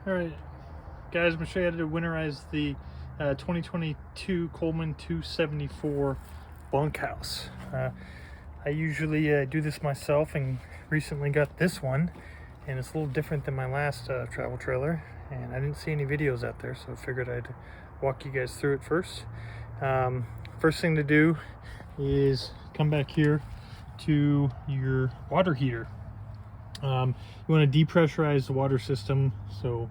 Alright guys, I'm going to show you how to winterize the 2022 Coleman 274 bunkhouse. I usually do this myself and recently got this one, and it's a little different than my last travel trailer, and I didn't see any videos out there, so I figured I'd walk you guys through it first. First thing to do is come back here to your water heater. You want to depressurize the water system, so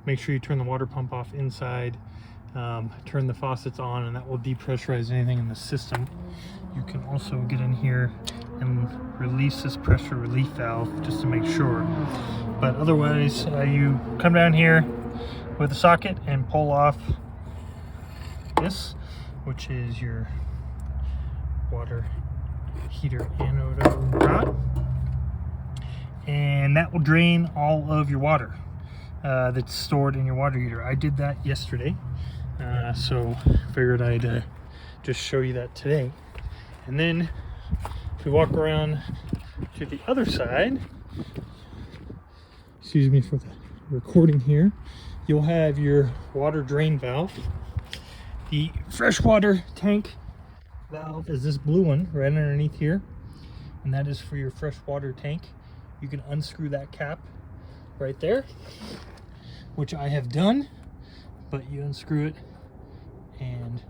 make sure you turn the water pump off inside, turn the faucets on, and that will depressurize anything in the system. You can also get in here and release this pressure relief valve just to make sure, but otherwise you come down here with a socket and pull off this, which is your water heater anode rod, and that will drain all of your water that's stored in your water heater. I did that yesterday, so figured I'd just show you that today. And then if we walk around to the other side, excuse me for the recording here, you'll have your water drain valve. The freshwater tank valve is this blue one right underneath here, and that is for your freshwater tank. You can unscrew that cap right there, which I have done, but you unscrew it, and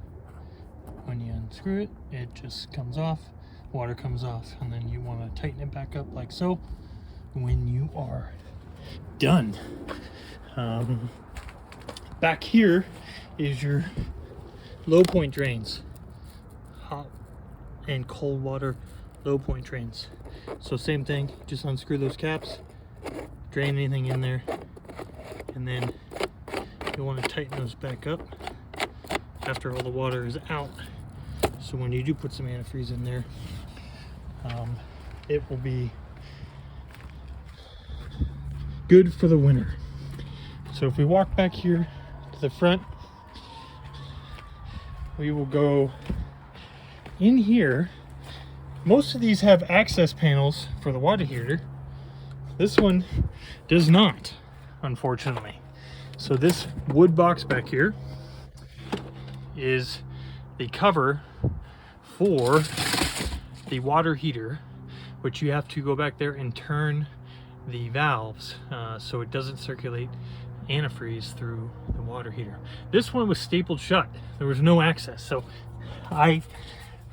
when you unscrew it, it just comes off, water comes off, and then you want to tighten it back up like so when you are done. Back here is your low point drains, hot and cold water low point drains. So same thing, just unscrew those caps, drain anything in there, and then you'll want to tighten those back up after all the water is out, so when you do put some antifreeze in there, it will be good for the winter. So if we walk back here to the front, we will go in here. Most of these have access panels for the water heater. This one does not, unfortunately. So this wood box back here is the cover for the water heater, which you have to go back there and turn the valves so it doesn't circulate antifreeze through the water heater. This one was stapled shut. There was no access, so I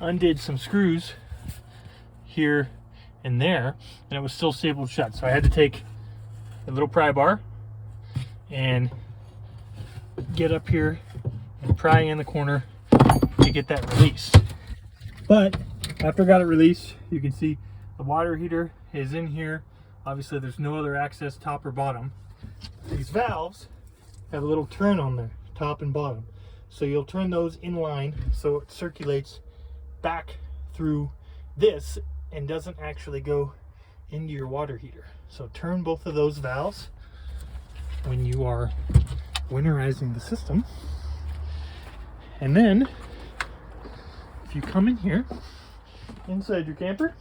undid some screws here and there, and it was still stapled shut. So I had to take a little pry bar and get up here and pry in the corner to get that released. But after I got it released, you can see the water heater is in here. Obviously there's no other access, top or bottom. These valves have a little turn on there, top and bottom. So you'll turn those in line so it circulates back through this and doesn't actually go into your water heater. So turn both of those valves when you are winterizing the system. And then if you come in here inside your camper,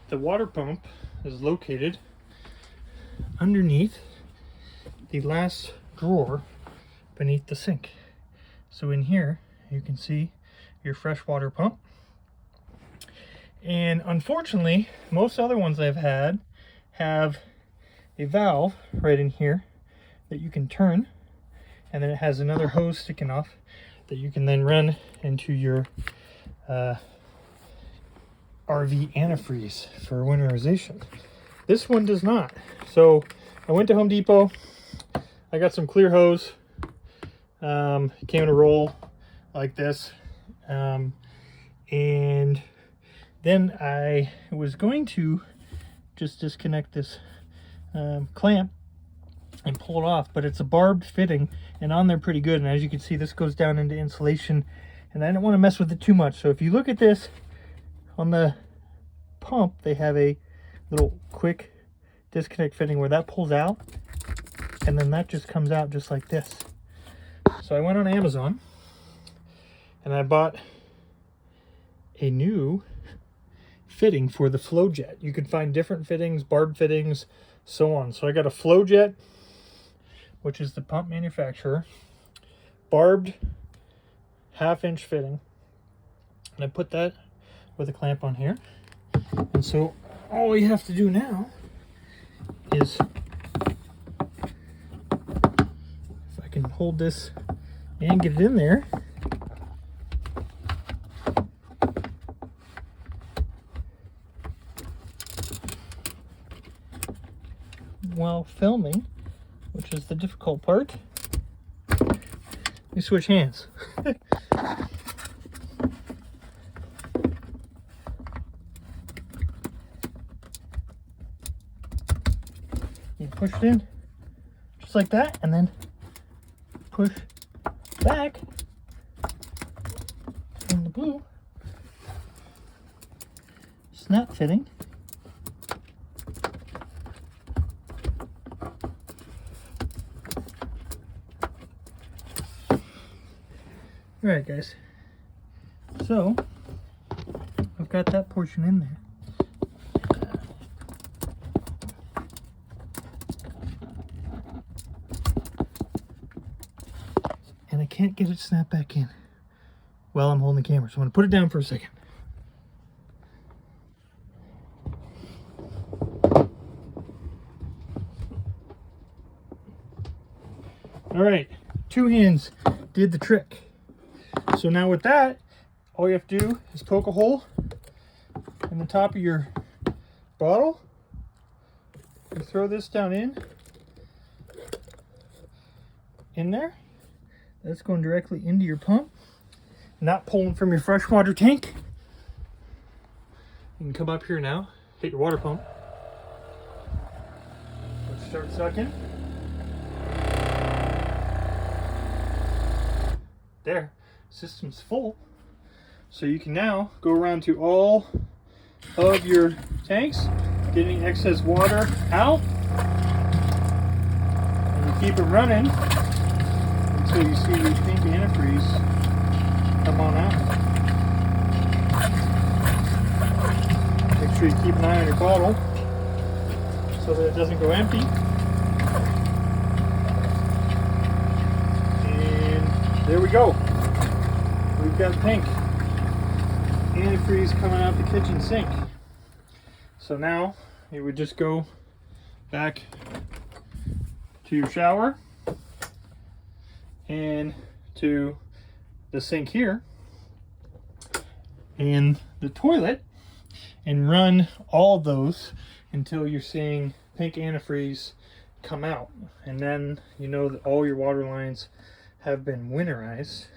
the water pump is located underneath the last drawer beneath the sink. So in here you can see your freshwater pump. And unfortunately, most other ones I've had have a valve right in here that you can turn, and then it has another hose sticking off that you can then run into your RV antifreeze for winterization. This one does not. So I went to Home Depot, I got some clear hose, it came in a roll like this, and then I was going to just disconnect this clamp and pull it off, but it's a barbed fitting and on there pretty good, and as you can see, this goes down into insulation, and I don't want to mess with it too much. So if you look at this on the pump, they have a little quick disconnect fitting where that pulls out, and then that just comes out just like this. So I went on Amazon and I bought a new fitting for the flow jet. You can find different fittings, barb fittings, so on. So I got a flow jet, which is the pump manufacturer, barbed 1/2-inch fitting, and I put that with a clamp on here. And so all we have to do now is, if I can hold this and get it in there, while filming, which is the difficult part, we switch hands. You push it in just like that, and then push back in the blue snap fitting. All right, guys, so I've got that portion in there. And I can't get it to snap back in while I'm holding the camera, so I'm going to put it down for a second. All right, 2 hands did the trick. So now with that, all you have to do is poke a hole in the top of your bottle. You throw this down in there. That's going directly into your pump, not pulling from your freshwater tank. You can come up here now, hit your water pump. Let's start sucking. There. System's full, so you can now go around to all of your tanks, getting excess water out, and you keep it running until you see your pink antifreeze come on out. Make sure you keep an eye on your bottle so that it doesn't go empty. And there we go. We've got pink antifreeze coming out the kitchen sink. So now you would just go back to your shower and to the sink here and the toilet and run all of those until you're seeing pink antifreeze come out. And then you know that all your water lines have been winterized.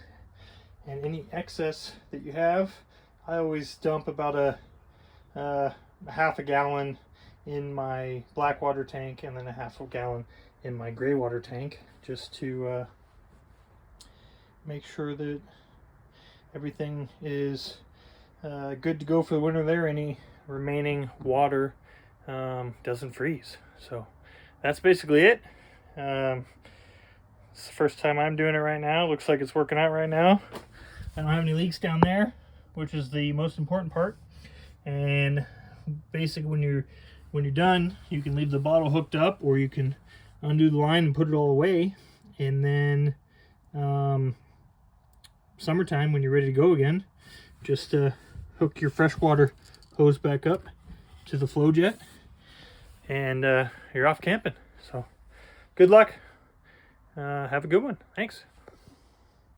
And any excess that you have, I always dump about a 1/2 gallon in my black water tank and then a 1/2 gallon in my gray water tank, just to make sure that everything is good to go for the winter there. Any remaining water doesn't freeze. So that's basically it. It's the first time I'm doing it right now. Looks like it's working out right now. I don't have any leaks down there, which is the most important part. And basically when you're done, you can leave the bottle hooked up, or you can undo the line and put it all away. And then summertime, when you're ready to go again, just hook your freshwater hose back up to the flow jet, and you're off camping. So good luck. Have a good one. Thanks.